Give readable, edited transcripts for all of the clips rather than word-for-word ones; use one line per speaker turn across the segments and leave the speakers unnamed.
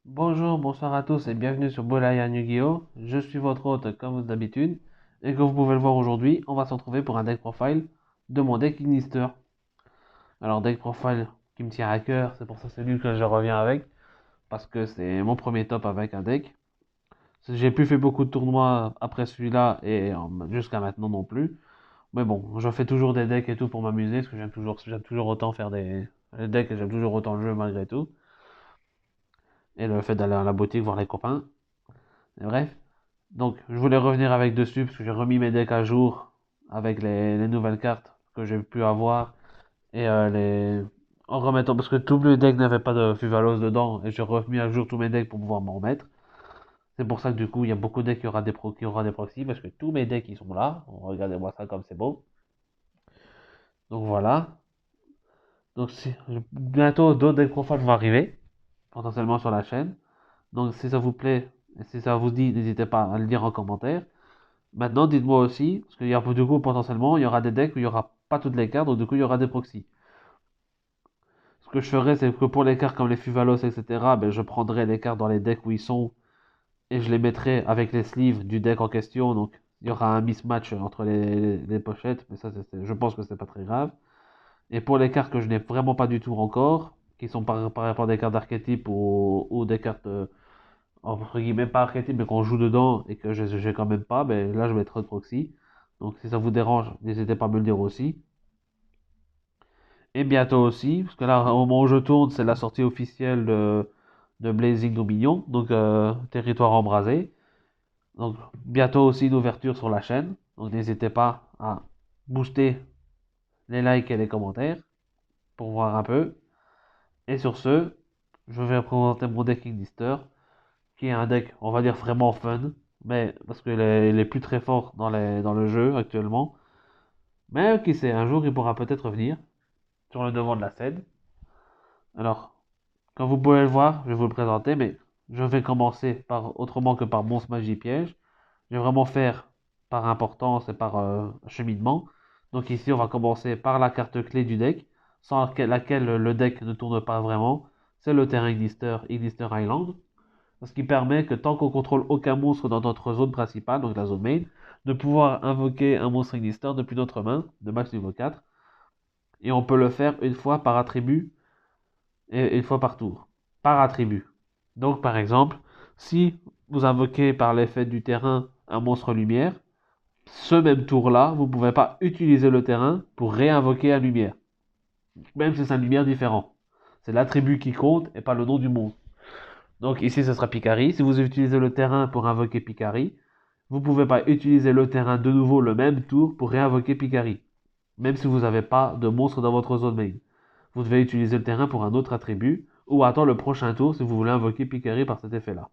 Bonjour, bonsoir à tous et bienvenue sur Bolayan Yu-Gi-Oh! Je suis votre hôte comme d'habitude et comme vous pouvez le voir aujourd'hui, on va se retrouver pour un deck profile de mon deck Ignister. Alors deck profile qui me tient à cœur, c'est pour ça que c'est lui que je reviens avec parce que c'est mon premier top avec un deck. J'ai plus fait beaucoup de tournois après celui-là et jusqu'à maintenant non plus. Mais bon, je fais toujours des decks et tout pour m'amuser parce que j'aime toujours autant faire des decks et j'aime toujours autant le jeu malgré tout. Et le fait d'aller à la boutique voir les copains. Et bref. Donc, je voulais revenir avec dessus parce que j'ai remis mes decks à jour avec les nouvelles cartes que j'ai pu avoir et en remettant parce que tout le deck n'avait pas de Fuvalos dedans et j'ai remis à jour tous mes decks pour pouvoir m'en remettre. C'est pour ça que du coup, il y a beaucoup de decks qui aura des proxys parce que tous mes decks ils sont là. Regardez-moi ça comme c'est beau. Donc voilà. Donc bientôt d'autres decks profiles vont arriver potentiellement sur la chaîne. Donc si ça vous plaît et si ça vous dit, n'hésitez pas à le dire en commentaire. Maintenant, dites-moi aussi, parce qu'il y a du coup potentiellement, il y aura des decks où il n'y aura pas toutes les cartes, donc du coup il y aura des proxys. Ce que je ferai, c'est que pour les cartes comme les Fuvalos, etc., ben, je prendrai les cartes dans les decks où ils sont et je les mettrai avec les sleeves du deck en question. Donc il y aura un mismatch entre les pochettes, mais ça, je pense que c'est pas très grave. Et pour les cartes que je n'ai vraiment pas du tout encore, qui sont par rapport à des cartes d'archétype ou des cartes entre guillemets pas archétype, mais qu'on joue dedans et que j'ai quand même pas, ben là je vais être de proxy. Donc si ça vous dérange, n'hésitez pas à me le dire aussi. Et bientôt aussi, parce que là au moment où je tourne, c'est la sortie officielle de Blazing Dominion, donc territoire embrasé. Donc bientôt aussi une ouverture sur la chaîne. Donc n'hésitez pas à booster les likes et les commentaires pour voir un peu. Et sur ce, je vais présenter mon deck Ignister, qui est un deck, on va dire, vraiment fun, mais parce qu'il est plus très fort dans le jeu actuellement. Mais qui sait, un jour il pourra peut-être revenir sur le devant de la scène. Alors, comme vous pouvez le voir, je vais vous le présenter, mais je vais commencer par autrement que par monstre magie piège. Je vais vraiment faire par importance et par cheminement. Donc ici, on va commencer par la carte clé du deck, sans laquelle le deck ne tourne pas vraiment. C'est le terrain Ignister, Ignister Island. Ce qui permet que tant qu'on contrôle aucun monstre dans notre zone principale, donc la zone main, de pouvoir invoquer un monstre Ignister depuis notre main, de max niveau 4. Et on peut le faire une fois par attribut et une fois par tour. Par attribut. Donc par exemple, si vous invoquez par l'effet du terrain un monstre lumière, ce même tour-là, vous ne pouvez pas utiliser le terrain pour réinvoquer un lumière. Même si c'est un lumière différent. C'est l'attribut qui compte et pas le nom du monstre. Donc ici, ce sera Picari. Si vous utilisez le terrain pour invoquer Picari, vous ne pouvez pas utiliser le terrain de nouveau le même tour pour réinvoquer Picari. Même si vous n'avez pas de monstre dans votre zone main. Vous devez utiliser le terrain pour un autre attribut ou attendre le prochain tour si vous voulez invoquer Picari par cet effet-là.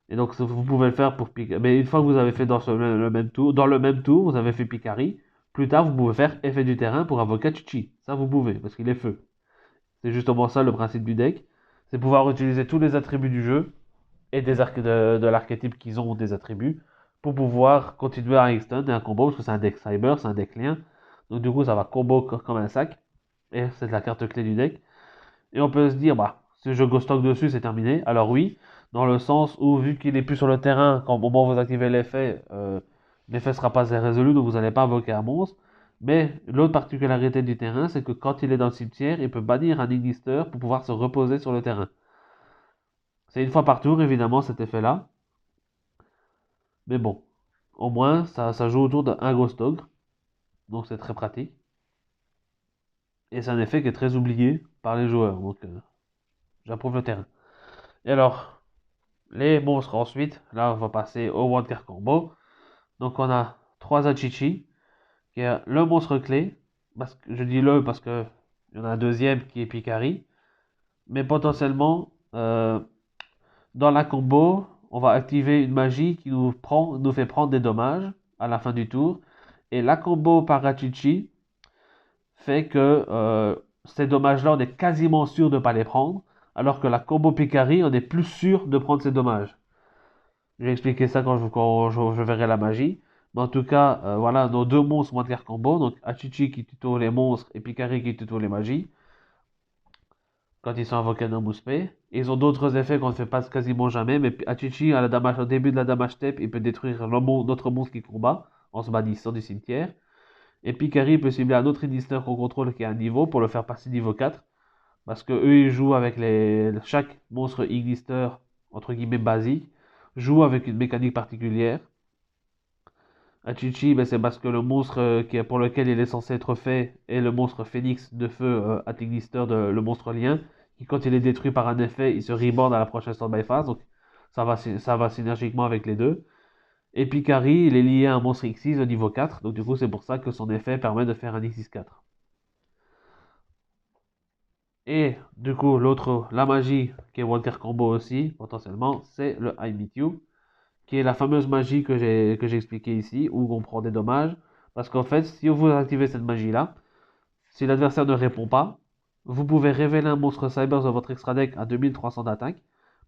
Et donc vous pouvez le faire pour Picari. Mais une fois que vous avez fait le même tour, dans le même tour, vous avez fait Picari. Plus tard, vous pouvez faire effet du terrain pour invoquer Chichi. Ça, vous pouvez, parce qu'il est feu. C'est justement ça le principe du deck. C'est pouvoir utiliser tous les attributs du jeu et de l'archétype qu'ils ont des attributs pour pouvoir continuer à extend et un combo parce que c'est un deck cyber, c'est un deck lien. Donc du coup ça va combo comme un sac et c'est la carte clé du deck. Et on peut se dire bah si je go stock dessus c'est terminé. Alors oui, dans le sens où vu qu'il est plus sur le terrain quand au moment où vous activez l'effet, l'effet sera pas résolu donc vous n'allez pas invoquer un monstre. Mais l'autre particularité du terrain, c'est que quand il est dans le cimetière, il peut bannir un Ignister pour pouvoir se reposer sur le terrain. C'est une fois par tour, évidemment, cet effet-là. Mais bon, au moins, ça joue autour d'un Ghost Ogre. Donc c'est très pratique. Et c'est un effet qui est très oublié par les joueurs. Donc j'approuve le terrain. Et alors, les monstres ensuite. Là, on va passer au Wildcard Combo. Donc on a 3 Achichi, qui est le monstre clé. Je dis le parce que il y en a un deuxième qui est Picari. Mais potentiellement, dans la combo, on va activer une magie qui nous fait prendre des dommages à la fin du tour. Et la combo Parachichi fait que ces dommages-là, on est quasiment sûr de ne pas les prendre, alors que la combo Picari, on est plus sûr de prendre ces dommages. Je vais expliquer ça quand je verrai la magie. Mais en tout cas, voilà nos deux monstres Wildcard Combo, donc Achichi qui tuto les monstres et Picari qui tuto les magies, quand ils sont invoqués d'un Mouspe. Et ils ont d'autres effets qu'on ne fait pas quasiment jamais, mais Achichi, au début de la damage step, il peut détruire notre monstre qui combat en se bannissant du cimetière. Et Picari peut cibler un autre Ignister qu'on contrôle qui est un niveau pour le faire passer niveau 4. Parce que eux, ils jouent avec chaque monstre Ignister, entre guillemets basique, joue avec une mécanique particulière. Achichi, ben, c'est parce que le monstre pour lequel il est censé être fait est le monstre Phoenix de feu Ignister, le monstre lien, qui quand il est détruit par un effet, il se reborn à la prochaine standby phase. Donc ça va synergiquement avec les deux. Et Picari, il est lié à un monstre X6 au niveau 4, donc du coup c'est pour ça que son effet permet de faire un X6-4. Et du coup, la magie qui est Walker Combo aussi, potentiellement, c'est le I Meet You, qui est la fameuse magie que j'ai expliquée ici, où on prend des dommages. Parce qu'en fait, si vous activez cette magie-là, si l'adversaire ne répond pas, vous pouvez révéler un monstre Cybers de votre extra deck à 2300 d'attaque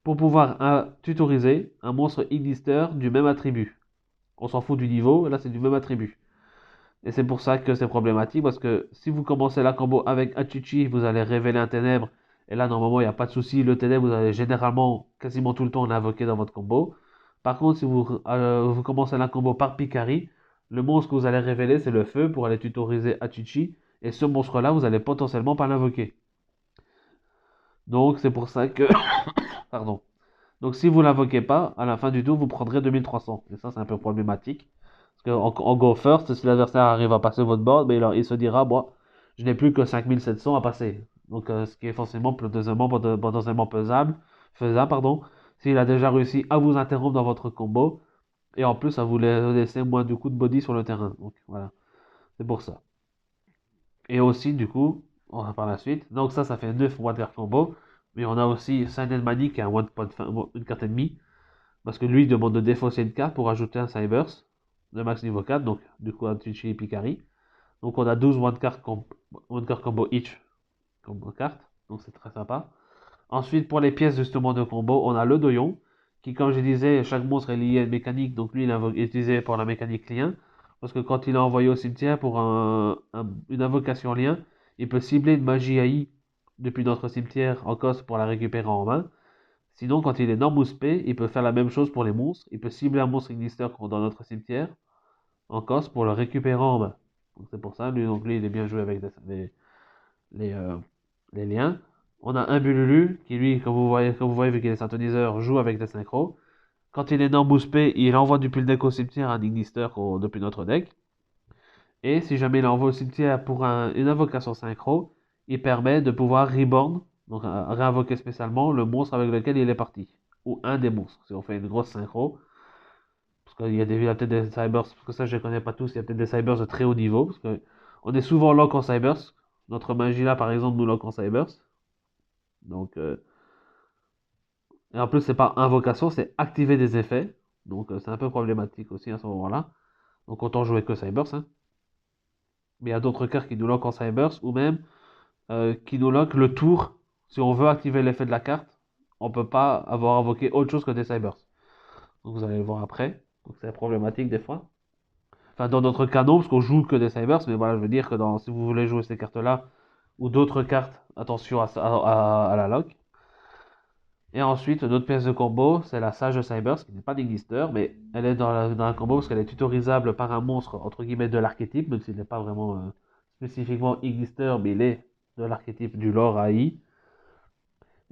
pour pouvoir tutoriser un monstre Ignister du même attribut. On s'en fout du niveau, là c'est du même attribut. Et c'est pour ça que c'est problématique, parce que si vous commencez la combo avec Achichi, vous allez révéler un ténèbre, et là normalement il n'y a pas de souci, le ténèbre vous allez généralement quasiment tout le temps l'invoquer dans votre combo. Par contre, si vous commencez la combo par Picari, le monstre que vous allez révéler c'est le feu pour aller tutoriser Achichi, et ce monstre-là vous allez potentiellement pas l'invoquer. Donc c'est pour ça que... Pardon. Donc si vous l'invoquez pas, à la fin du tour vous prendrez 2300, et ça c'est un peu problématique. Parce qu'en Go First, si l'adversaire arrive à passer votre board, mais il se dira, moi, je n'ai plus que 5700 à passer. Donc, ce qui est forcément potentiellement faisable, pardon, s'il a déjà réussi à vous interrompre dans votre combo, et en plus, à vous laisser moins de coups de body sur le terrain. Donc, voilà, c'est pour ça. Et aussi, du coup, on va par la suite. Donc, ça fait 9 Water Combo, mais on a aussi Silent Mani qui est une carte ennemie, parce que lui, il demande de défausser une carte pour ajouter un Cybers de max niveau 4, donc du coup Antucci et Picari. Donc on a 12 one card combo each combo carte, donc c'est très sympa. Ensuite, pour les pièces justement de combo, on a le doyon, qui comme je disais, chaque monstre est lié à une mécanique, donc lui il est utilisé pour la mécanique lien, parce que quand il est envoyé au cimetière pour une invocation lien, il peut cibler une magie AI depuis notre cimetière en cos pour la récupérer en main. Sinon, quand il est non spé, il peut faire la même chose pour les monstres. Il peut cibler un monstre Ignister dans notre cimetière en cos pour le récupérer en main. Donc c'est pour ça, lui, il est bien joué avec les, euh, les liens. On a un Bululu qui, lui, comme vous voyez vu qu'il est synthoniseur, joue avec des synchros. Quand il est non spé, il envoie depuis le deck au cimetière un Ignister depuis notre deck. Et si jamais il envoie au cimetière pour une invocation synchro, il permet de pouvoir reborn, donc réinvoquer spécialement le monstre avec lequel il est parti. Ou un des monstres, si on fait une grosse synchro. Parce qu'il y a peut-être des cybers, parce que ça je ne connais pas tous, il y a peut-être des cybers de très haut niveau, parce que on est souvent lock en cybers. Notre magie là par exemple nous lock en cybers. Donc, et en plus c'est pas invocation, c'est activer des effets. Donc c'est un peu problématique aussi à ce moment-là. Donc autant jouer que cybers. Hein. Mais il y a d'autres cartes qui nous lock en cybers, ou même qui nous lock le tour. Si on veut activer l'effet de la carte, on peut pas avoir invoqué autre chose que des cybers. Donc vous allez le voir après. Donc c'est problématique des fois. Enfin, dans notre cas, non, parce qu'on joue que des cybers, mais voilà, je veux dire que si vous voulez jouer ces cartes-là, ou d'autres cartes, attention à la lock. Et ensuite, notre pièce de combo, c'est la Sage Cybers, qui n'est pas d'Ignister, mais elle est dans la combo parce qu'elle est tutorisable par un monstre, entre guillemets, de l'archétype, même s'il n'est pas vraiment spécifiquement Ignister, mais il est de l'archétype du lore AI.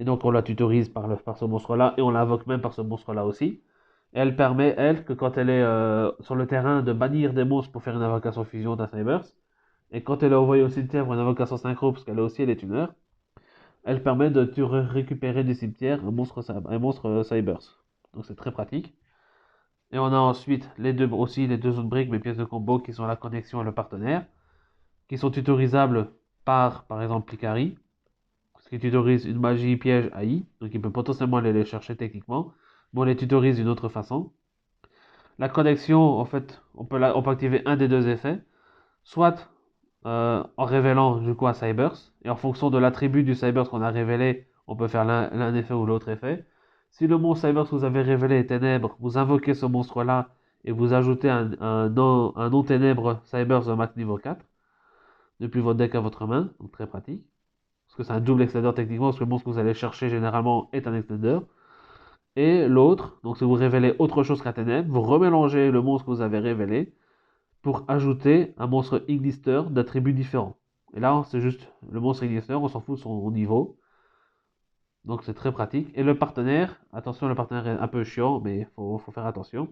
Et donc, on la tutorise par ce monstre-là, et on l'invoque même par ce monstre-là aussi. Et elle permet, elle, que quand elle est sur le terrain, de bannir des monstres pour faire une invocation fusion d'un Cybers. Et quand elle est envoyée au cimetière pour une invocation synchro, parce qu'elle aussi elle est tuneur, elle permet de récupérer du cimetière un monstre Cybers. Donc c'est très pratique. Et on a ensuite les deux autres briques, mes pièces de combo, qui sont la connexion et le partenaire, qui sont tutorisables par exemple, Picari, ce qui tutorise une magie piège AI, donc il peut potentiellement aller les chercher techniquement, mais on les tutorise d'une autre façon. La connexion, en fait, on peut activer un des deux effets, soit en révélant du coup un Cybers, et en fonction de l'attribut du Cybers qu'on a révélé, on peut faire l'un effet ou l'autre effet. Si le monstre Cybers que vous avez révélé est ténèbre, vous invoquez ce monstre-là et vous ajoutez un non-ténèbre Cybers de max niveau 4 depuis votre deck à votre main, donc très pratique. que c'est un double extender techniquement, parce que le monstre que vous allez chercher généralement est un extender. Et l'autre, donc si vous révélez autre chose qu'un ténèbre, vous remélangez le monstre que vous avez révélé pour ajouter un monstre Ignister d'attributs différents. Et là, c'est juste le monstre Ignister, on s'en fout de son niveau. Donc c'est très pratique. Et le partenaire, attention, le partenaire est un peu chiant, mais il faut faire attention.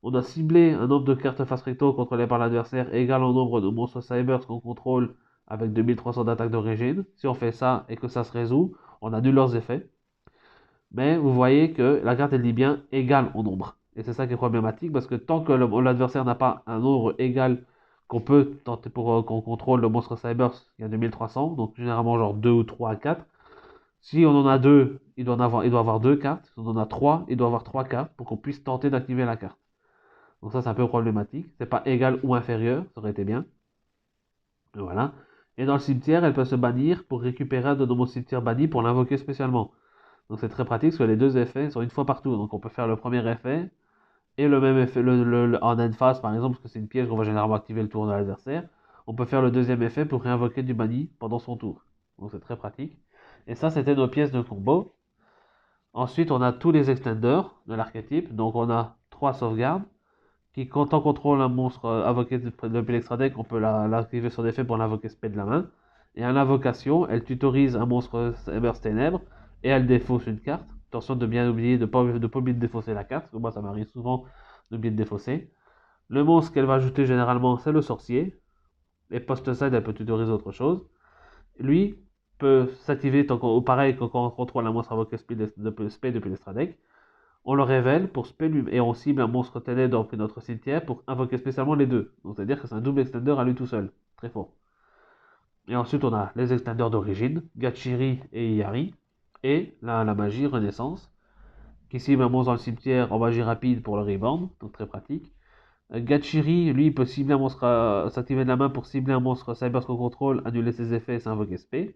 On doit cibler un nombre de cartes face recto contrôlées par l'adversaire égal au nombre de monstres cybers qu'on contrôle avec 2300 d'attaque d'origine. Si on fait ça et que ça se résout, on annule leurs effets. Mais vous voyez que la carte elle dit bien égal au nombre. Et c'est ça qui est problématique parce que tant que l'adversaire n'a pas un nombre égal qu'on peut tenter pour qu'on contrôle le monstre cybers, il y a 2300, donc généralement genre 2 ou 3 à 4. Si on en a 2, il doit avoir 2 cartes. Si on en a 3, il doit avoir 3 cartes pour qu'on puisse tenter d'activer la carte. Donc ça c'est un peu problématique. C'est pas égal ou inférieur, ça aurait été bien. Et voilà. Et dans le cimetière, elle peut se bannir pour récupérer un de nos cimetières bannis pour l'invoquer spécialement. Donc c'est très pratique parce que les deux effets sont une fois partout. Donc on peut faire le premier effet et le même effet en end phase par exemple, parce que c'est une pièce qu'on va généralement activer le tour de l'adversaire. On peut faire le deuxième effet pour réinvoquer du banni pendant son tour. Donc c'est très pratique. Et ça, c'était nos pièces de combo. Ensuite, on a tous les extenders de l'archétype. Donc on a 3 sauvegardes qui, quand on contrôle un monstre invoqué depuis l'extra deck, on peut l'activer sur effet pour l'invoquer spé de la main. Et à l'invocation, elle tutorise un monstre Embers Ténèbres et elle défausse une carte. Attention de bien oublier, de pas oublier de défausser la carte, parce que moi ça m'arrive souvent d'oublier de défausser. Le monstre qu'elle va ajouter généralement, c'est le sorcier. Et post-side, elle peut tutoriser autre chose. Lui peut s'activer pareil quand on contrôle un monstre invoqué spé depuis l'extra deck. On le révèle pour spé et on cible un monstre ténèbre depuis notre cimetière pour invoquer spécialement les deux. Donc c'est-à-dire que c'est un double extender à lui tout seul. Très fort. Et ensuite on a les extenders d'origine, Gachiri et Yari. Et la magie Renaissance, qui cible un monstre dans le cimetière en magie rapide pour le rebound, donc très pratique. Gachiri, lui, peut cibler un monstre, s'activer de la main pour cibler un monstre Cybers qu'on contrôle, annuler ses effets et s'invoquer spé.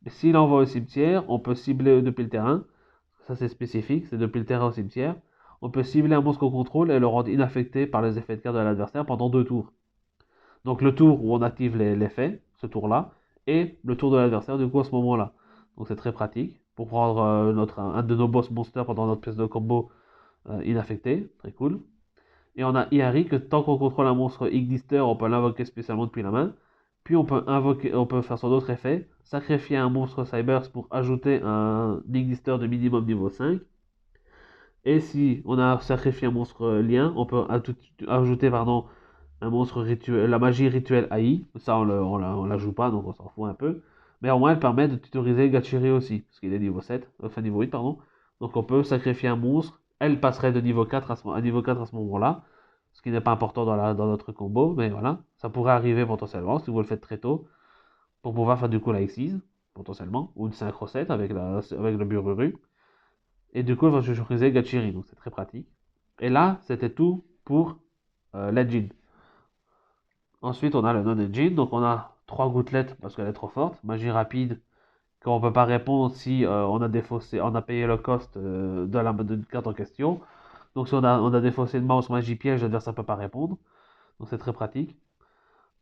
S'il envoie au cimetière, on peut cibler depuis le terrain. Ça c'est spécifique, c'est depuis le terrain au cimetière. On peut cibler un monstre qu'on contrôle et le rendre inaffecté par les effets de carte de l'adversaire pendant 2 tours. Donc le tour où on active l'effet, ce tour-là, et le tour de l'adversaire du coup à ce moment-là. Donc c'est très pratique pour prendre un de nos boss monsters pendant notre pièce de combo inaffecté, très cool. Et on a Iari que tant qu'on contrôle un monstre Ignister, on peut l'invoquer spécialement depuis la main. Puis on peut faire son autre effet, sacrifier un monstre Cybers pour ajouter un Ignister de minimum niveau 5. Et si on a sacrifié un monstre lien, on peut ajouter un monstre rituel, la magie rituelle AI. Ça on la joue pas, donc on s'en fout un peu. Mais au moins elle permet de tutoriser Gachiri aussi, parce qu'il est niveau 7, enfin niveau 8 pardon. Donc on peut sacrifier un monstre, elle passerait de niveau 4 à niveau 4 à ce moment-là, ce qui n'est pas important dans notre combo, mais voilà, ça pourrait arriver potentiellement si vous le faites très tôt, pour pouvoir faire du coup la X6, potentiellement, ou une synchro 7 avec le Bururu. Et du coup, elle va choisir Gachiri, donc c'est très pratique. Et là, c'était tout pour l'engine. Ensuite, on a le non-engine, donc on a 3 gouttelettes parce qu'elle est trop forte. Magie rapide, quand on peut pas répondre si on a payé le cost de carte en question. Donc si on a défaussé une mouse magie piège, l'adversaire ne peut pas répondre. Donc c'est très pratique.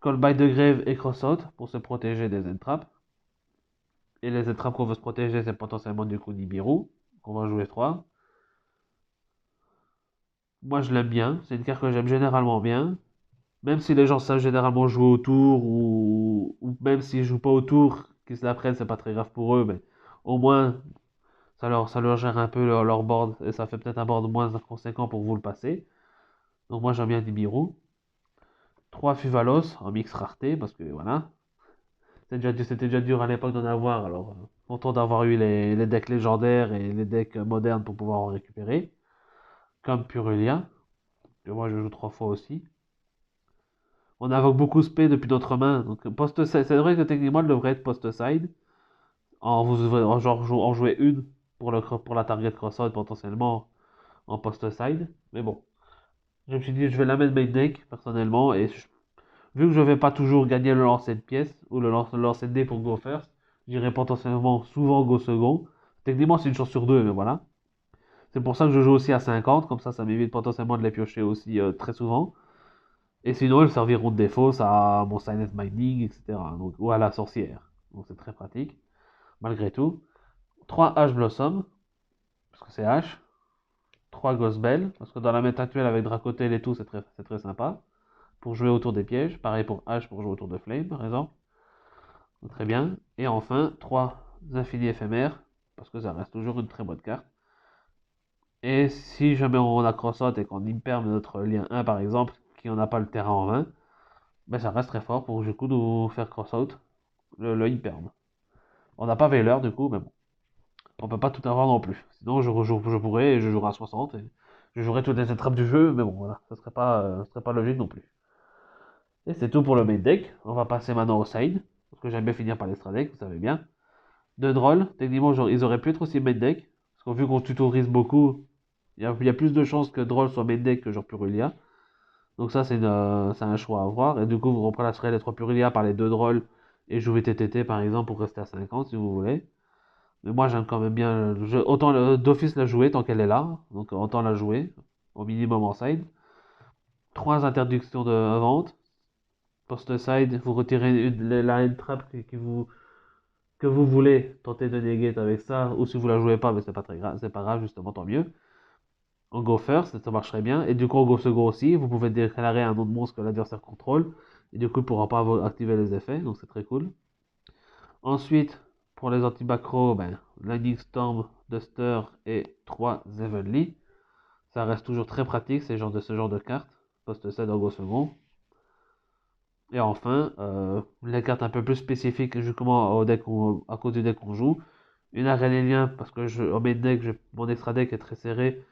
Callbite de grève et crossout pour se protéger des entraps. Et les entraps qu'on veut se protéger, c'est potentiellement du coup Nibiru, qu'on va jouer 3. Moi je l'aime bien, c'est une carte que j'aime généralement bien. Même si les gens savent généralement jouer au tour, ou même s'ils jouent pas au tour, qu'ils se la prennent, c'est pas très grave pour eux, mais au moins ça leur gère un peu leur board et ça fait peut-être un board moins conséquent pour vous le passer. Donc moi j'aime bien Nibiru. 3 Fuvalos en mix rareté, parce que voilà. C'était déjà dur à l'époque d'en avoir, alors content d'avoir eu les decks légendaires et les decks modernes pour pouvoir en récupérer. Comme Purulia, que moi je joue 3 fois aussi. On invoque beaucoup spé depuis notre main, donc post-side, c'est vrai que techniquement elle devrait être post-side. En jouer une pour la target crossout potentiellement en post-side. Mais bon, je me suis dit je vais la mettre main deck personnellement et vu que je vais pas toujours gagner le lancer de pièce ou le lancer de dé pour go first, j'irai potentiellement souvent go second. Techniquement c'est une chance sur deux, mais voilà. C'est pour ça que je joue aussi à 50, comme ça m'évite potentiellement de les piocher aussi très souvent. Et sinon, elles serviront de défausse à mon Silent Mining, etc. Donc, ou à la sorcière. Donc c'est très pratique. malgré tout. 3 H Blossom, parce que c'est H. 3 Ghost Bell, parce que dans la méta actuelle avec Dracotail et tout, c'est très sympa. Pour jouer autour des pièges. Pareil pour H pour jouer autour de Flame, par exemple. Donc, très bien. Et enfin, 3 Infinis éphémères, parce que ça reste toujours une très bonne carte. Et si jamais on a cross-out et qu'on imperme notre lien 1 par exemple, qui n'a pas le terrain en main, ben ça reste très fort pour du coup nous faire cross-out le imperm. On n'a pas Veiler du coup, mais bon, on peut pas tout avoir non plus. Sinon je pourrais et je jouerai à 60 et je jouerai toutes les attrapes du jeu, mais bon voilà, ça serait pas logique non plus. Et c'est tout pour le main deck. On va passer maintenant au side, parce que j'aime bien finir par l'extra deck, vous savez bien. De drôle, techniquement ils auraient pu être aussi main deck, parce qu'en vu qu'on tutorise beaucoup, il y a plus de chances que Droll soit main deck que genre Purulia. Donc ça, c'est un choix à voir. Et du coup, vous remplacerez les 3 Purulia par les 2 Drolls et jouer TTT par exemple pour rester à 50 si vous voulez. Mais moi, j'aime quand même bien. Autant d'office la jouer tant qu'elle est là. Donc autant la jouer au minimum en side. 3 interdictions de vente. Post-side, vous retirez la hand trap que vous voulez tenter de negate avec ça. Ou si vous la jouez pas, mais c'est pas très grave, c'est pas grave, justement, tant mieux. On go first, ça marcherait bien. Et du coup, on go second aussi. Vous pouvez déclarer un autre monstre que l'adversaire contrôle. Et du coup, il ne pourra pas activer les effets. Donc, c'est très cool. Ensuite, pour les anti-macro, ben, Lightning Storm, Duster et 3 Heavenly. Ça reste toujours très pratique, ce genre de cartes. Post-set en go second. Et enfin, les cartes un peu plus spécifiques justement à cause du deck qu'on joue. Une Arène parce que au main deck, mon extra deck est très serré.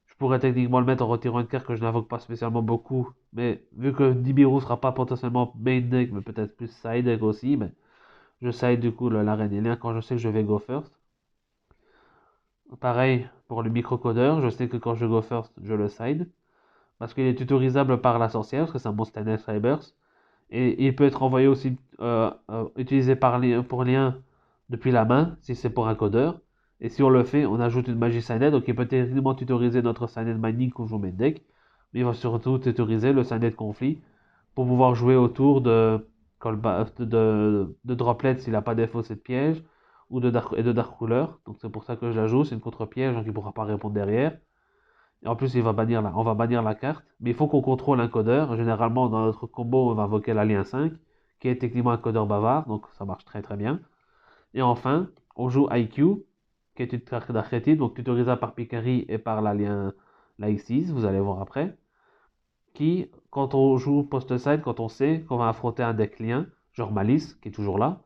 Je pourrais techniquement le mettre en retirant une carte que je n'invoque pas spécialement beaucoup. Mais vu que Nibiru sera pas potentiellement main deck, mais peut-être plus side deck aussi, mais je side du coup l'arène quand je sais que je vais go first. Pareil pour le microcodeur, je sais que quand je go first, je le side. Parce qu'il est tutorisable par la sorcière, parce que c'est un monstre Stainless Fibers. Et il peut être envoyé aussi, utilisé pour lien depuis la main, si c'est pour un codeur. Et si on le fait, on ajoute une magie Signet, donc il peut techniquement tutoriser notre Signet Mining qu'on joue main deck. Mais il va surtout tutoriser le Signet Conflit pour pouvoir jouer autour de Droplet s'il n'a pas d'effet de piège ou de Dark Ruler. Donc c'est pour ça que je la joue, c'est une contre-piège, donc il ne pourra pas répondre derrière. Et en plus, on va bannir la carte. Mais il faut qu'on contrôle un codeur. Généralement, dans notre combo, on va invoquer l'alien 5, qui est techniquement un codeur bavard. Donc ça marche très très bien. Et enfin, on joue IQ, qui est une carte d'archétype, donc tutorisée par Picari et par l'alien Laixis, vous allez voir après. Qui, quand on joue post-side, quand on sait qu'on va affronter un deck lien, genre Malice, qui est toujours là.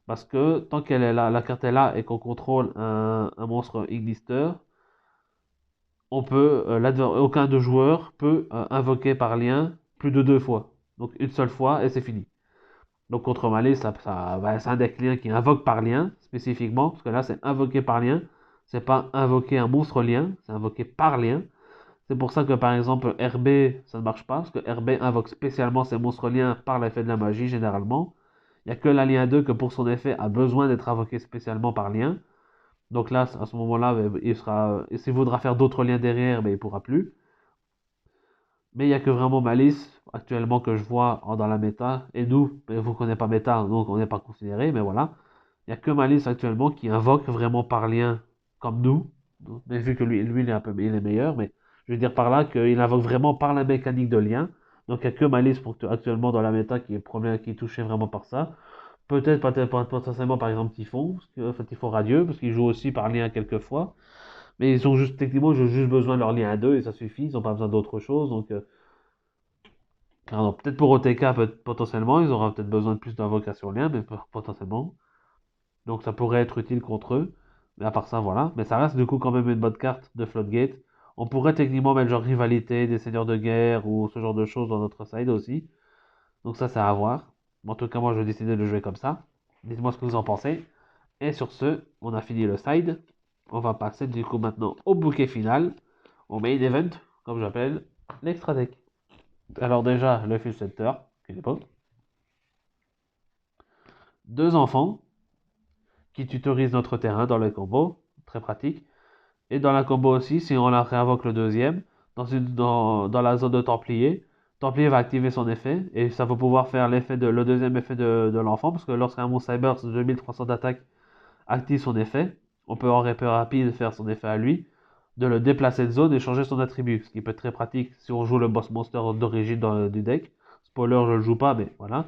Parce que tant qu'elle est là, la carte est là et qu'on contrôle un monstre Ignister, aucun de joueurs peut invoquer par lien plus de 2 fois. Donc une seule fois et c'est fini. Donc contre Malais, c'est un deck lien qui invoque par lien spécifiquement, parce que là c'est invoqué par lien, c'est pas invoquer un monstre lien, c'est invoqué par lien. C'est pour ça que par exemple RB ça ne marche pas, parce que RB invoque spécialement ses monstres liens par l'effet de la magie généralement. Il n'y a que l'alien 2 que pour son effet a besoin d'être invoqué spécialement par lien. Donc là, à ce moment-là, s'il voudra faire d'autres liens derrière, mais il ne pourra plus. Mais il n'y a que vraiment Malice actuellement que je vois dans la méta. Et nous, vous ne connaissez pas méta, donc on n'est pas considéré, mais voilà. Il n'y a que Malice actuellement qui invoque vraiment par lien comme nous. Mais vu que lui il est meilleur, mais je veux dire par là qu'il invoque vraiment par la mécanique de lien. Donc il n'y a que Malice actuellement dans la méta qui est touché vraiment par ça. Peut-être potentiellement par exemple Typhon, Typhon Radieux, parce qu'il joue aussi par lien quelquefois. Mais techniquement, ils ont juste besoin de leur lien à deux et ça suffit, ils n'ont pas besoin d'autre chose. Donc, peut-être pour OTK, potentiellement, ils auront peut-être besoin de plus d'invocation lien, mais potentiellement. Donc, ça pourrait être utile contre eux. Mais à part ça, voilà. Mais ça reste du coup quand même une bonne carte de Floodgate. On pourrait techniquement mettre genre rivalité des seigneurs de guerre ou ce genre de choses dans notre side aussi. Donc, ça, c'est à voir. En tout cas, moi, je vais décider de jouer comme ça. Dites-moi ce que vous en pensez. Et sur ce, on a fini le side. On va passer du coup maintenant au bouquet final, au main event, comme j'appelle, l'extra deck. Alors déjà, le full center, qui n'est pas. 2 enfants qui tutorisent notre terrain dans le combo, très pratique. Et dans la combo aussi, si on la réinvoque le deuxième, dans la zone de Templier, Templier va activer son effet, et ça va pouvoir faire le deuxième effet de l'enfant, parce que lorsqu'un monstre cyber 2300 d'attaque active son effet, on peut en RP rapide faire son effet à lui, de le déplacer de zone et changer son attribut, ce qui peut être très pratique si on joue le boss monster d'origine du deck. Spoiler, je le joue pas, mais voilà.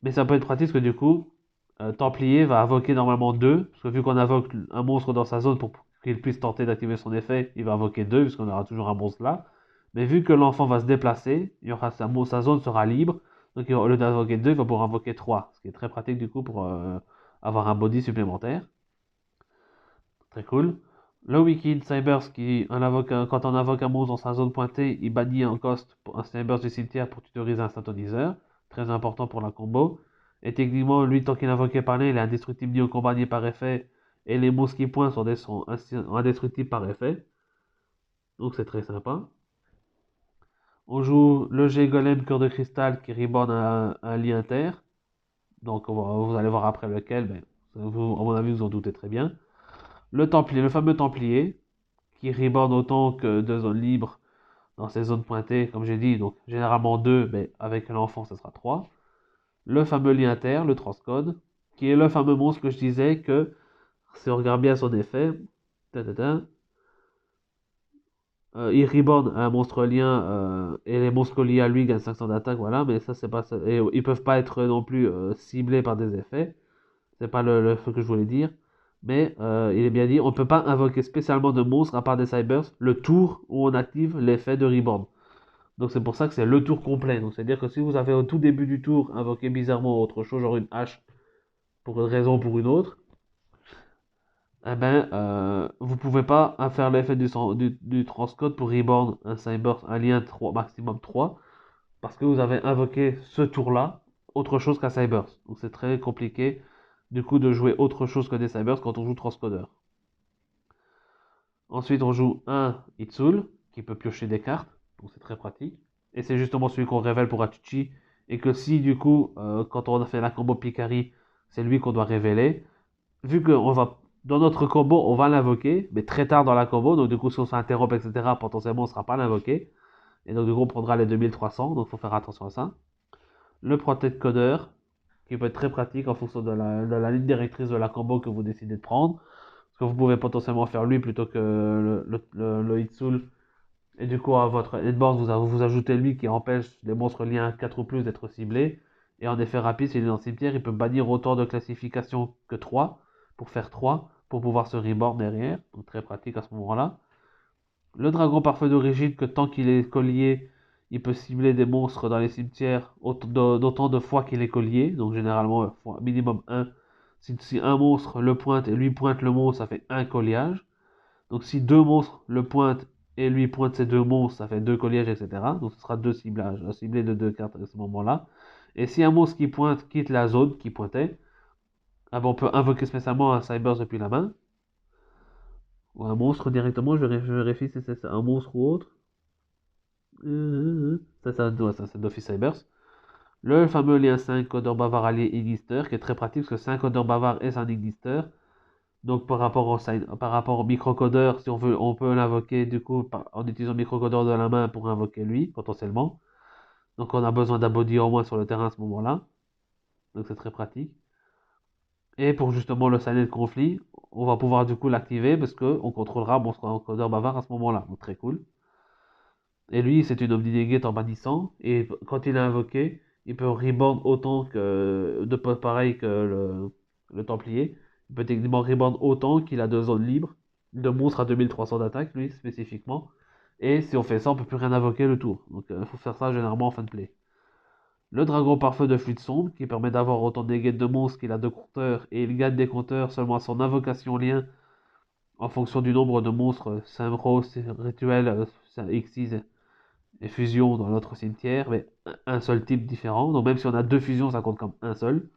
Mais ça peut être pratique parce que du coup, Templier va invoquer normalement 2, parce que vu qu'on invoque un monstre dans sa zone pour qu'il puisse tenter d'activer son effet, il va invoquer 2, puisqu'on aura toujours un monstre là. Mais vu que l'enfant va se déplacer, il y aura sa zone sera libre, donc au lieu d'invoquer 2, il va pouvoir invoquer 3, ce qui est très pratique du coup pour avoir un body supplémentaire. Très cool. Le Wicked Cybers, quand on invoque un monstre dans sa zone pointée, il bannit un cost pour un Cybers du cimetière pour tutoriser un instantoniseur. Très important pour la combo. Et techniquement, lui, tant qu'il est invoqué par là, il est indestructible ni au combat ni par effet. Et les monstres qui pointent sont indestructibles par effet. Donc c'est très sympa. On joue le G-Golem Cœur de Cristal qui reborn un lien terre. Donc vous allez voir après lequel, mais à mon avis, vous en doutez très bien. Le Templier, le fameux Templier, qui reborn autant que de zones libres dans ces zones pointées, comme j'ai dit, donc généralement 2, mais avec l'enfant, ce sera 3. Le fameux lien terre, le transcode, qui est le fameux monstre que je disais que, si on regarde bien son effet, il reborn un monstre lien et les monstres liés à lui gagnent 500 d'attaque, voilà, mais ça c'est pas ça. Et ils peuvent pas être non plus ciblés par des effets, c'est pas le feu que je voulais dire. Mais il est bien dit, on ne peut pas invoquer spécialement de monstres à part des cybers le tour où on active l'effet de reborn. Donc c'est pour ça que c'est le tour complet. Donc c'est-à-dire que si vous avez au tout début du tour invoqué bizarrement autre chose, genre une hache, pour une raison ou pour une autre, eh ben vous pouvez pas faire l'effet du transcode pour reborn un cyber, un lien 3, maximum 3, parce que vous avez invoqué ce tour-là autre chose qu'un cybers. Donc c'est très compliqué du coup de jouer autre chose que des cybers quand on joue transcodeur. Ensuite on joue un Itzul qui peut piocher des cartes, donc c'est très pratique. Et c'est justement celui qu'on révèle pour Atuchi. Et que si du coup, quand on a fait la combo Picari, c'est lui qu'on doit révéler. Vu que dans notre combo, on va l'invoquer, mais très tard dans la combo. Donc du coup, si on s'interrompt, etc., potentiellement, on ne sera pas l'invoqué. Et donc du coup, on prendra les 2300. Donc il faut faire attention à ça. Le Protect Coder, qui peut être très pratique en fonction de la ligne directrice de la combo que vous décidez de prendre. Parce que vous pouvez potentiellement faire lui plutôt que le Hitsul. Et du coup, à votre headboard, vous ajoutez lui qui empêche les monstres liens 4 ou plus d'être ciblés. Et en effet rapide, s'il est dans le cimetière, il peut bannir autant de classification que 3 pour faire 3 pour pouvoir se reborn derrière. Donc très pratique à ce moment-là. Le dragon parfait d'origine, que tant qu'il est collier, il peut cibler des monstres dans les cimetières d'autant de fois qu'il est collier. Donc généralement, minimum 1. Si un monstre le pointe et lui pointe le monstre, ça fait un colliage. Donc si deux monstres le pointent et lui pointe ces deux monstres, ça fait deux colliages, etc. Donc ce sera deux ciblages, un ciblé de deux cartes à ce moment-là. Et si un monstre qui pointe quitte la zone qui pointait, ah ben on peut invoquer spécialement un Cybers depuis la main. Ou un monstre directement, je vérifie si c'est un monstre ou autre. Ça c'est d'office Cybers. Le fameux lien 5 codeur bavard allié Ignister, qui est très pratique parce que c'est un codeur bavard et c'est un Ignister. Donc par rapport au microcodeur, si on veut, on peut l'invoquer du coup en utilisant le microcodeur de la main pour invoquer lui, potentiellement. Donc on a besoin d'un body au moins sur le terrain à ce moment-là. Donc c'est très pratique. Et pour justement le silent conflit, on va pouvoir du coup l'activer parce qu'on contrôlera mon codeur bavard à ce moment-là. Donc très cool. Et lui, c'est une Omnigate en bannissant. Et quand il est invoqué, il peut reborn autant que pareil que le Templier. Il peut techniquement reborn autant qu'il a deux zones libres. De monstre à 2300 d'attaque, lui, spécifiquement. Et si on fait ça, on peut plus rien invoquer le tour. Donc il faut faire ça généralement en fin de play. Le dragon parfait de fluide sombre, qui permet d'avoir autant de dégâts de monstres qu'il a de compteurs. Et il gagne des compteurs seulement à son invocation lien en fonction du nombre de monstres. Symbros, rituel, X6 et fusion dans l'autre cimetière, mais un seul type différent. Donc même si on a deux fusions, ça compte comme un seul.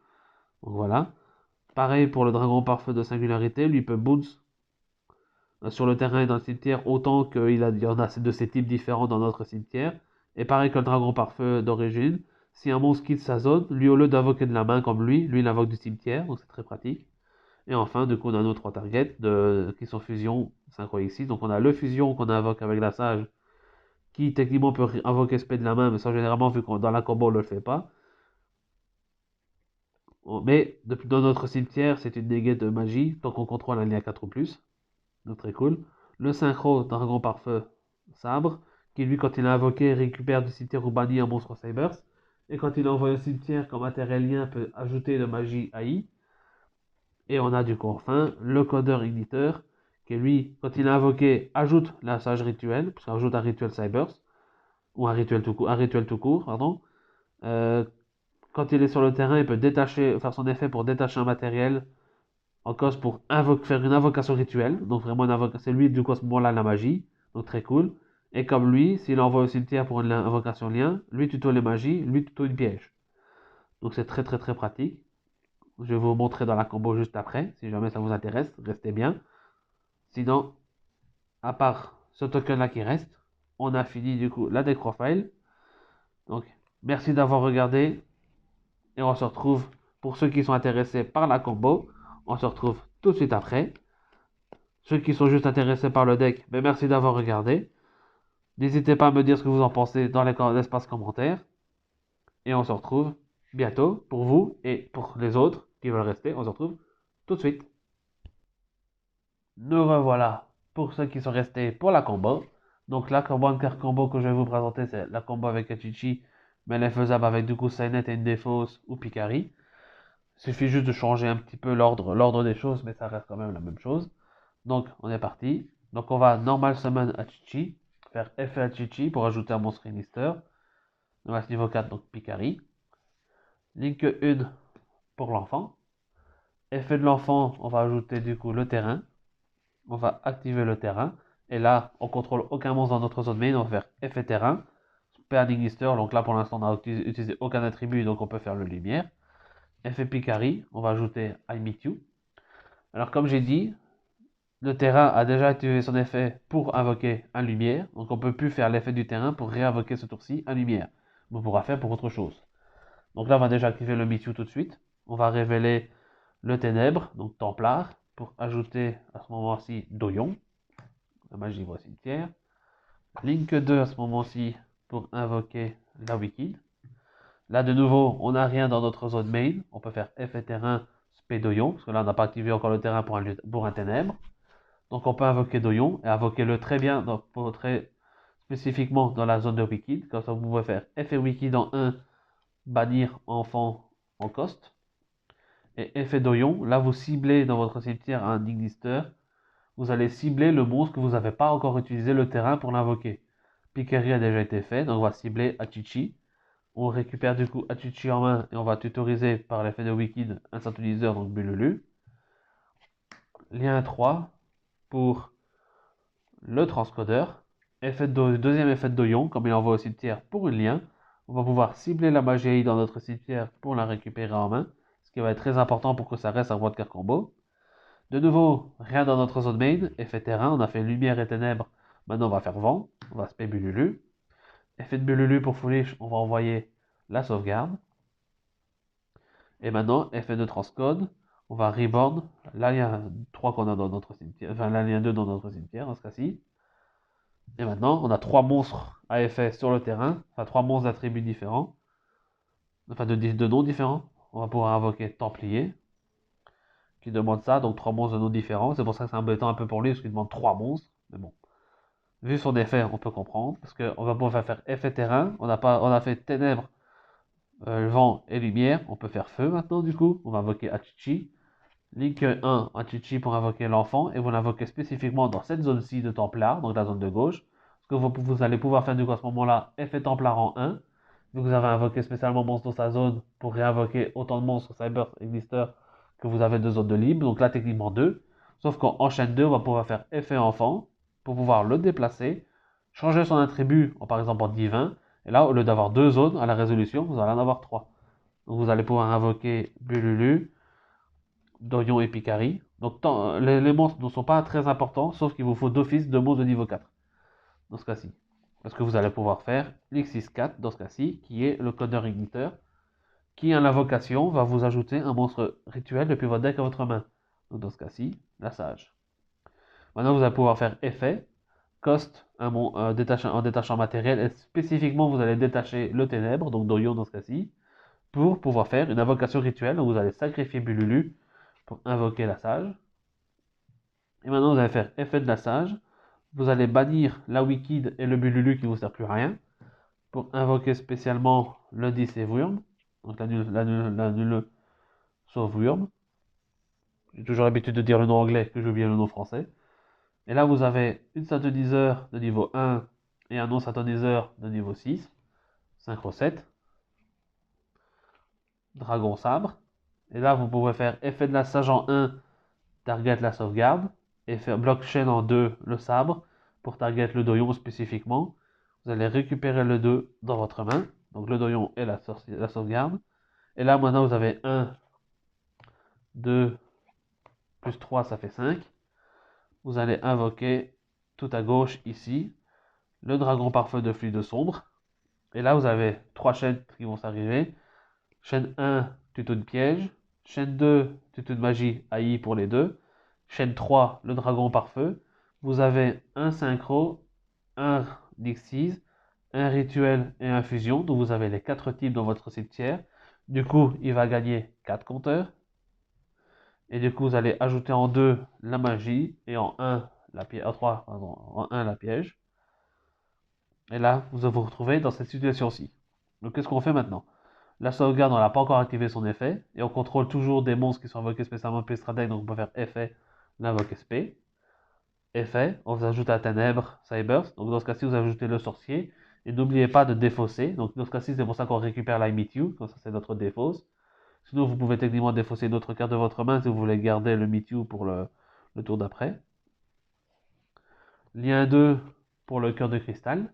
Donc voilà. Pareil pour le dragon parfait de singularité, lui peut bounce sur le terrain et dans le cimetière autant il y en a de ces types différents dans notre cimetière. Et pareil que le dragon parfait d'origine, si un monstre quitte sa zone, lui au lieu d'invoquer de la main comme lui il invoque du cimetière, donc c'est très pratique. Et enfin, du coup, on a nos trois targets qui sont fusion, synchro X6. Donc on a le fusion qu'on invoque avec la sage, qui techniquement peut invoquer spé de la main, mais ça généralement vu que dans la combo on ne le fait pas. Mais dans notre cimetière, c'est une dégaine de magie, tant qu'on contrôle un lien 4 ou plus. Donc très cool. Le synchro, dragon par feu, sabre, qui lui, quand il est invoqué, récupère du cimetière ou bannit un monstre Cybers. Et quand il envoie au cimetière comme matériel lien, peut ajouter de magie AI. Et on a du coup enfin le codeur igniteur, qui lui, quand il est invoqué, ajoute la sage rituel, parce qu'il ajoute un rituel Cybers, ou un rituel tout court, pardon. Euh, Quand il est sur le terrain, il peut faire son effet pour détacher un matériel en cause pour faire une invocation rituelle. Donc vraiment c'est lui du coup à ce moment-là la magie. Donc très cool. Et comme lui, s'il envoie au cimetière pour une invocation lien, lui tuto les magies, lui tuto une piège. Donc c'est très très très pratique. Je vais vous montrer dans la combo juste après. Si jamais ça vous intéresse, restez bien. Sinon, à part ce token là qui reste, on a fini du coup la deck profile. Donc merci d'avoir regardé. Et on se retrouve, pour ceux qui sont intéressés par la combo, on se retrouve tout de suite après. Ceux qui sont juste intéressés par le deck, ben merci d'avoir regardé. N'hésitez pas à me dire ce que vous en pensez dans l'espace commentaire. Et on se retrouve bientôt pour vous et pour les autres qui veulent rester. On se retrouve tout de suite. Nous revoilà pour ceux qui sont restés pour la combo. Donc la combo que je vais vous présenter, c'est la combo avec Achichi, mais elle est faisable avec du coup Sainet et une défausse ou Picari. Il suffit juste de changer un petit peu l'ordre des choses, mais ça reste quand même la même chose. Donc, on est parti. Donc, on va normal summon Achichi, faire effet Achichi pour ajouter un monstre Sinister. On va niveau 4, donc Picari. Link 1 pour l'enfant. Effet de l'enfant, on va ajouter du coup le terrain. On va activer le terrain. Et là, on contrôle aucun monstre dans notre zone main. On va faire effet terrain. Super Sinister, donc là pour l'instant, on n'a utilisé aucun attribut, donc on peut faire le lumière. Effet Picari, on va ajouter I Meet You. Alors, comme j'ai dit, le terrain a déjà activé son effet pour invoquer un lumière, donc on ne peut plus faire l'effet du terrain pour réinvoquer ce tour-ci un lumière. On pourra faire pour autre chose. Donc là, on va déjà activer le Meet You tout de suite. On va révéler le ténèbre, donc Templar, pour ajouter à ce moment-ci Doyon, la magie voie cimetière. Link 2 à ce moment-ci pour invoquer la Wicked. Là, de nouveau, on n'a rien dans notre zone main. On peut faire effet terrain Spédoyon, parce que là, on n'a pas activé encore le terrain pour un ténèbre. Donc on peut invoquer Doyon et invoquer-le très bien, très spécifiquement dans la zone de Wicked. Comme ça, vous pouvez faire effet Wicked en 1, bannir enfant en cost. Et effet Doyon, là vous ciblez dans votre cimetière un Ignister. Vous allez cibler le monstre que vous n'avez pas encore utilisé le terrain pour l'invoquer. Pickery a déjà été fait, donc on va cibler Achichi. On récupère du coup Achichi en main et on va tutoriser par l'effet de Wicked un synthoniseur, donc Bululu. Lien 3 pour le transcodeur. Deuxième effet de Doyon, comme il envoie au cimetière pour une lien. On va pouvoir cibler la magie dans notre cimetière pour la récupérer en main, ce qui va être très important pour que ça reste un boîte carte combo. De nouveau, rien dans notre zone main. Effet terrain, on a fait lumière et ténèbres. Maintenant, on va faire vent. On va spé Bululu. Effet de Bululu pour Foolish, on va envoyer la sauvegarde. Et maintenant, effet de transcode, on va reborn l'alien 3 qu'on a dans notre cimetière, enfin l'alien 2 dans notre cimetière dans ce cas-ci. Et maintenant, on a 3 monstres à effet sur le terrain, enfin 3 monstres d'attributs différents, enfin de noms différents. On va pouvoir invoquer Templier, qui demande ça, donc 3 monstres de noms différents. C'est pour ça que c'est embêtant un peu pour lui, parce qu'il demande 3 monstres. Mais bon, vu son effet, on peut comprendre, parce qu'on va pouvoir faire effet terrain. On a fait ténèbres, vent et lumière. On peut faire feu maintenant, du coup. On va invoquer Achichi. Link 1, Achichi pour invoquer l'enfant, et vous l'invoquez spécifiquement dans cette zone-ci de Templar, donc la zone de gauche. Ce que vous allez pouvoir faire du coup à ce moment-là, effet Templar en 1. Vu que vous avez invoqué spécialement monstre dans sa zone pour réinvoquer autant de monstres Cyber Exister que vous avez de zones de libre. Donc là, techniquement 2. Sauf qu'en enchaîne 2, on va pouvoir faire effet enfant pour pouvoir le déplacer, changer son attribut, par exemple en divin. Et là, au lieu d'avoir 2 zones à la résolution, vous allez en avoir 3. Donc vous allez pouvoir invoquer Bululu, Dorion et Picari. Donc les monstres ne sont pas très importants, sauf qu'il vous faut d'office 2 monstres de niveau 4. Dans ce cas-ci. Parce que vous allez pouvoir faire l'X64 dans ce cas-ci, qui est le codeur igniteur, qui en invocation va vous ajouter un monstre rituel depuis votre deck à votre main. Donc dans ce cas-ci, la sage. Maintenant vous allez pouvoir faire effet, cost, en détachant matériel, et spécifiquement vous allez détacher le ténèbre, donc Dorion dans ce cas-ci, pour pouvoir faire une invocation rituelle. Donc vous allez sacrifier Bululu pour invoquer la sage. Et maintenant vous allez faire effet de la sage. Vous allez bannir la Wicked et le Bululu qui ne vous sert plus à rien pour invoquer spécialement le 10 et Wurm. Donc la nulle sauf Wurm. J'ai toujours l'habitude de dire le nom anglais que j'ai oublié le nom français. Et là vous avez une synthoniseur de niveau 1 et un non synthoniseur de niveau 6. Synchro 7. Dragon sabre. Et là vous pouvez faire effet de la sage en 1, target la sauvegarde. Et faire blockchain en 2 le sabre pour target le doyon spécifiquement. Vous allez récupérer le 2 dans votre main. Donc le doyon et la sauvegarde. Et là maintenant vous avez 1, 2, plus 3 ça fait 5. Vous allez invoquer tout à gauche ici le dragon parfait de fluide sombre. Et là vous avez 3 chaînes qui vont s'arriver. Chaîne 1, tuto de piège. Chaîne 2, tuto de magie AI pour les deux. Chaîne 3, le dragon par feu. Vous avez un synchro, un Nixis, un rituel et un fusion. Donc vous avez les 4 types dans votre cimetière. Du coup, il va gagner 4 compteurs. Et du coup, vous allez ajouter en 2 la magie et en 1 la piège. En 3, pardon, en 1 la piège. Et là, vous vous retrouvez dans cette situation-ci. Donc qu'est-ce qu'on fait maintenant? La sauvegarde, on n'a pas encore activé son effet. Et on contrôle toujours des monstres qui sont invoqués spécialement depuis Strateg. Donc on peut faire effet, l'invoque SP. Effet, on vous ajoute à Ténèbres, Cybers. Donc dans ce cas-ci, vous ajoutez le sorcier. Et n'oubliez pas de défausser. Donc dans ce cas-ci, c'est pour ça qu'on récupère la You. Comme ça, c'est notre défausse. Sinon, vous pouvez techniquement défausser une autre carte de votre main si vous voulez garder le You pour le tour d'après. Lien 2 pour le cœur de cristal.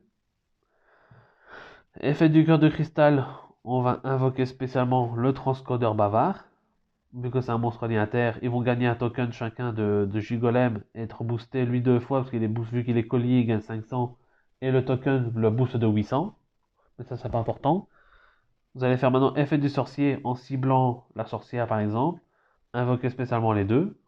Effet du cœur de cristal, on va invoquer spécialement le transcodeur bavard. Vu que c'est un monstre linéaire, ils vont gagner un token chacun de Gigolem et être boosté lui 2 fois parce qu'il est vu qu'il est collier, il gagne 500 et le token le boost de 800. Mais ça c'est pas important. Vous allez faire maintenant effet du sorcier en ciblant la sorcière par exemple. Invoquer spécialement les deux.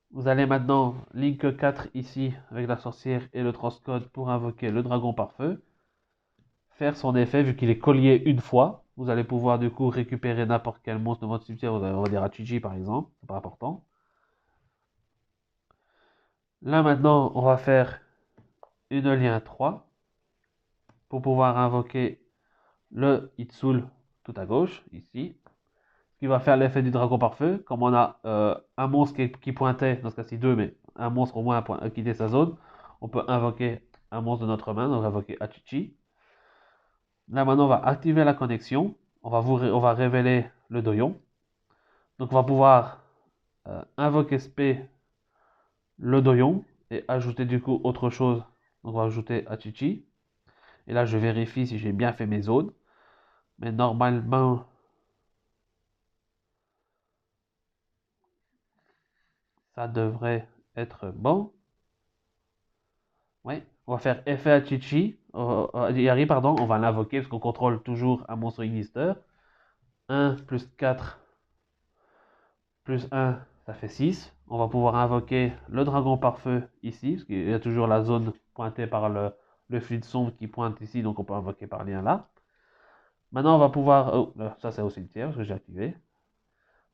Vous allez maintenant link 4 ici avec la sorcière et le transcode pour invoquer le dragon par feu. Faire son effet vu qu'il est collier une fois. Vous allez pouvoir du coup récupérer n'importe quel monstre de votre cimetière. On va dire Achichi par exemple, c'est pas important. Là maintenant, on va faire une lien 3 pour pouvoir invoquer le Itsul tout à gauche, ici. Qui va faire l'effet du dragon par feu. Comme on a un monstre qui pointait, dans ce cas-ci 2, mais un monstre au moins a quitté sa zone, on peut invoquer un monstre de notre main, donc invoquer Achichi. Là maintenant, on va activer la connexion. On va révéler le doyon. Donc on va pouvoir invoquer SP le doyon et ajouter du coup autre chose. Donc on va ajouter Achichi. Et là je vérifie si j'ai bien fait mes zones. Mais normalement, ça devrait être bon. Oui, on va faire effet Achichi. Yari, pardon, on va l'invoquer parce qu'on contrôle toujours un monstre Ignister. 1 plus 4 plus 1, ça fait 6. On va pouvoir invoquer le dragon par feu ici, parce qu'il y a toujours la zone pointée par le fluide sombre qui pointe ici, donc on peut invoquer par lien là. Maintenant, on va pouvoir... Oh, ça c'est au cimetière, parce que j'ai activé.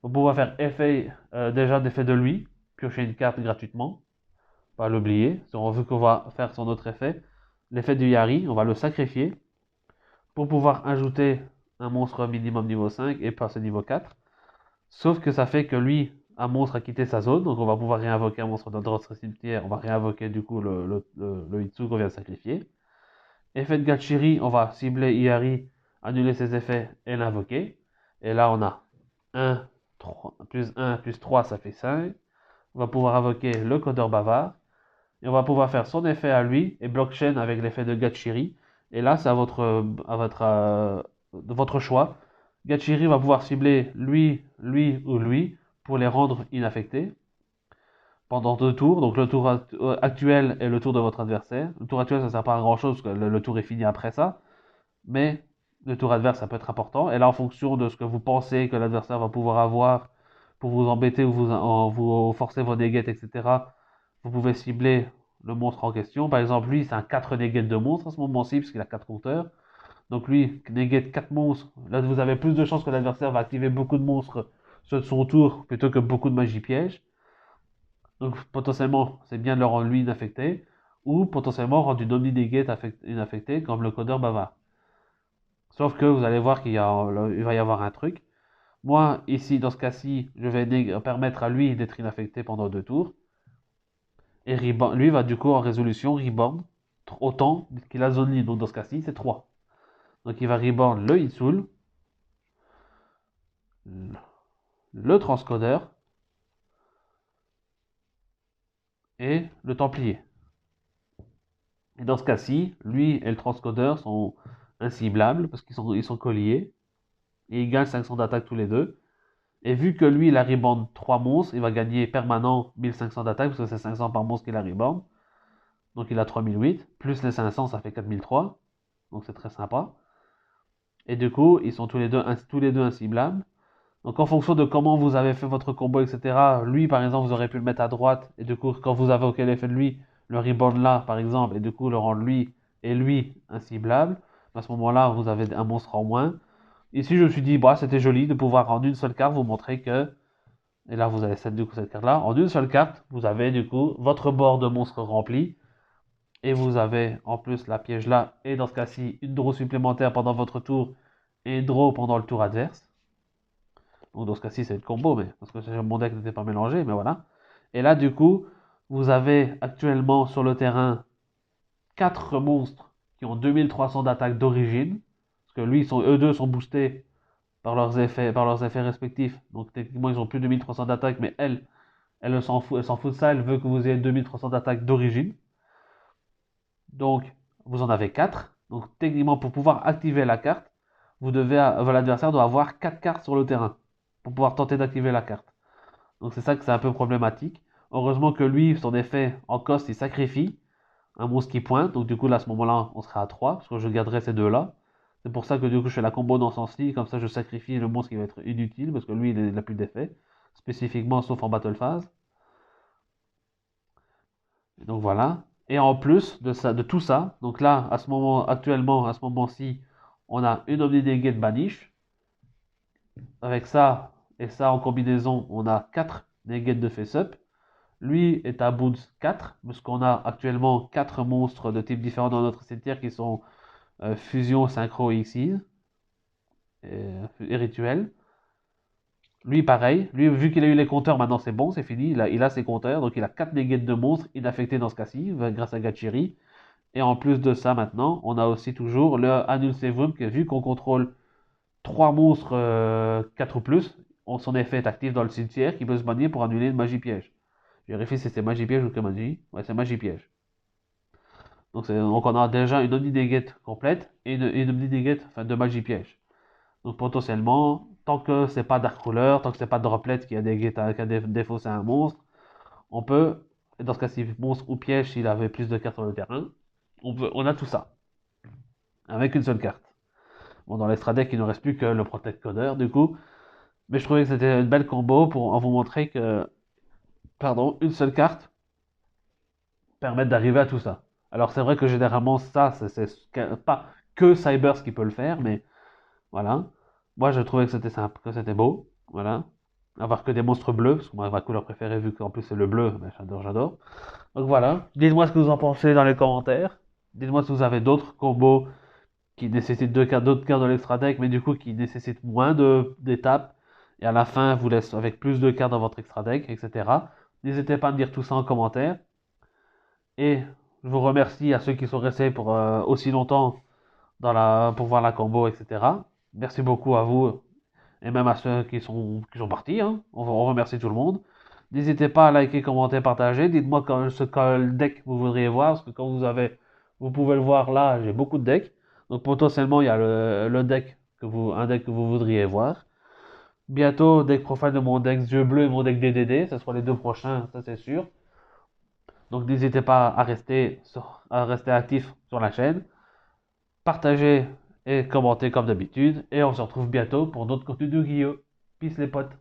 On va pouvoir faire effet, déjà d'effet de lui, piocher une carte gratuitement. Pas l'oublier. Si on veut qu'on va faire son autre effet, l'effet du Yari, on va le sacrifier pour pouvoir ajouter un monstre minimum niveau 5 et passer niveau 4. Sauf que ça fait que lui, un monstre a quitté sa zone, donc on va pouvoir réinvoquer un monstre dans notre cimetière. On va réinvoquer du coup le Hitsu qu'on vient de sacrifier. Effet de Gachiri, on va cibler Iari, annuler ses effets et l'invoquer. Et là on a 1, 3, plus 1, plus 3, ça fait 5. On va pouvoir invoquer le codeur bavard. Et on va pouvoir faire son effet à lui et blockchain avec l'effet de Gachiri. Et là, c'est de votre choix. Gachiri va pouvoir cibler lui, lui ou lui pour les rendre inaffectés pendant 2 tours. Donc le tour actuel et le tour de votre adversaire. Le tour actuel, ça ne sert pas à grand chose parce que le tour est fini après ça. Mais le tour adverse, ça peut être important. Et là, en fonction de ce que vous pensez que l'adversaire va pouvoir avoir pour vous embêter ou vous forcer vos négates, etc., vous pouvez cibler le monstre en question. Par exemple, lui, c'est un 4 négates de monstre à ce moment-ci, puisqu'il a 4 compteurs. Donc lui, negate 4 monstres. Là, vous avez plus de chances que l'adversaire va activer beaucoup de monstres sur son tour plutôt que beaucoup de magie piège. Donc potentiellement, c'est bien de le rendre lui inaffecté. Ou potentiellement rendre une omni-negate inaffectée comme le codeur bavard. Sauf que vous allez voir il va y avoir un truc. Moi, ici, dans ce cas-ci, je vais permettre à lui d'être inaffecté pendant 2 tours. Et lui va du coup en résolution reborn autant qu'il a zone libre. Donc dans ce cas-ci, c'est 3. Donc il va reborn le Hitsul, le transcodeur et le Templier. Et dans ce cas-ci, lui et le transcodeur sont inciblables parce ils sont colliés. Et ils gagnent 500 d'attaque tous les deux. Et vu que lui, il a reborn 3 monstres, il va gagner permanent 1500 d'attaque parce que c'est 500 par monstre qu'il a reborn. Donc il a 3008. Plus les 500, ça fait 4003. Donc c'est très sympa. Et du coup, ils sont tous les deux inciblables. Donc en fonction de comment vous avez fait votre combo, etc. Lui, par exemple, vous aurez pu le mettre à droite. Et du coup, quand vous avez auquel effet de lui, le reborn là, par exemple. Et du coup, le rendre lui et lui inciblable. À ce moment-là, vous avez un monstre en moins. Ici, je me suis dit, bah, c'était joli de pouvoir en une seule carte vous montrer que. Et là, vous avez cette carte-là. En une seule carte, vous avez du coup votre bord de monstres rempli. Et vous avez en plus la piège là. Et dans ce cas-ci, une draw supplémentaire pendant votre tour. Et une draw pendant le tour adverse. Donc dans ce cas-ci, c'est le combo, mais parce que mon deck n'était pas mélangé, mais voilà. Et là, du coup, vous avez actuellement sur le terrain 4 monstres qui ont 2300 d'attaque d'origine. Parce que lui, eux deux sont boostés par leurs effets respectifs. Donc techniquement, ils ont plus de 2300 d'attaque, mais elle s'en fout de ça. Elle veut que vous ayez 2300 d'attaque d'origine. Donc, vous en avez 4. Donc techniquement, pour pouvoir activer la carte, l'adversaire doit avoir 4 cartes sur le terrain pour pouvoir tenter d'activer la carte. Donc c'est ça que c'est un peu problématique. Heureusement que lui, son effet en cost, il sacrifie un monstre qui pointe. Donc du coup, là, à ce moment-là, on sera à 3, parce que je garderai ces deux-là. C'est pour ça que du coup, je fais la combo dans ce sens-ci. Comme ça, je sacrifie le monstre qui va être inutile, parce que lui, il n'a plus d'effet. Spécifiquement, sauf en battle phase. Donc voilà. Et en plus de tout ça, donc là, actuellement, à ce moment-ci, on a une Omni-Negate Banish. Avec ça et ça en combinaison, on a 4 Negate de face-up. Lui est à Boons 4, parce qu'on a actuellement 4 monstres de types différents dans notre cimetière qui sont Fusion, Synchro et Xyz et Rituel. Lui, pareil. Lui, vu qu'il a eu les compteurs, maintenant c'est bon, c'est fini. Il a ses compteurs, donc il a 4 négates de monstres inaffectés dans ce cas-ci, grâce à Gachiri. Et en plus de ça, maintenant, on a aussi toujours le Annul Sevum, que vu qu'on contrôle 3 monstres 4 ou plus, son effet est actif dans le cimetière, qui peut se bannir pour annuler une magie piège. Je vérifie si c'est magie piège ou que magie. Ouais, c'est magie piège. Donc on a déjà une omni-negate complète et une omni-negate de magie piège. Donc potentiellement, tant que c'est pas Dark Ruler, tant que c'est pas Droplet qui a défaussé un monstre, on peut, dans ce cas-ci, monstre ou piège s'il avait plus de cartes sur le terrain, on a tout ça. Avec une seule carte. Bon, dans l'extra deck, il ne reste plus que le Protect Coder, du coup. Mais je trouvais que c'était une belle combo pour vous montrer que, pardon, une seule carte permet d'arriver à tout ça. Alors c'est vrai que généralement, ça, c'est pas que Cybers qui peut le faire, mais voilà. Moi, je trouvais que c'était simple, que c'était beau. Voilà. Avoir que des monstres bleus, parce que moi, ma couleur préférée, vu qu'en plus c'est le bleu, ben, j'adore, j'adore. Donc voilà. Dites-moi ce que vous en pensez dans les commentaires. Dites-moi si vous avez d'autres combos qui nécessitent d'autres cartes de l'extra deck, mais du coup qui nécessitent moins d'étapes. Et à la fin, vous laisse avec plus de cartes dans votre extra deck, etc. N'hésitez pas à me dire tout ça en commentaire. Et je vous remercie à ceux qui sont restés pour aussi longtemps pour voir la combo, etc. Merci beaucoup à vous et même à ceux qui sont partis. Hein. On remercie tout le monde. N'hésitez pas à liker, commenter, partager. Dites-moi quel deck vous voudriez voir, parce que quand vous pouvez le voir là, j'ai beaucoup de decks. Donc potentiellement, il y a le deck un deck que vous voudriez voir. Bientôt, deck profile de mon deck Yeux Bleu et mon deck DDD. Ce seront les deux prochains, ça c'est sûr. Donc n'hésitez pas à rester actif sur la chaîne. Partagez et commentez comme d'habitude. Et on se retrouve bientôt pour d'autres contenus de Guillaume. Peace les potes.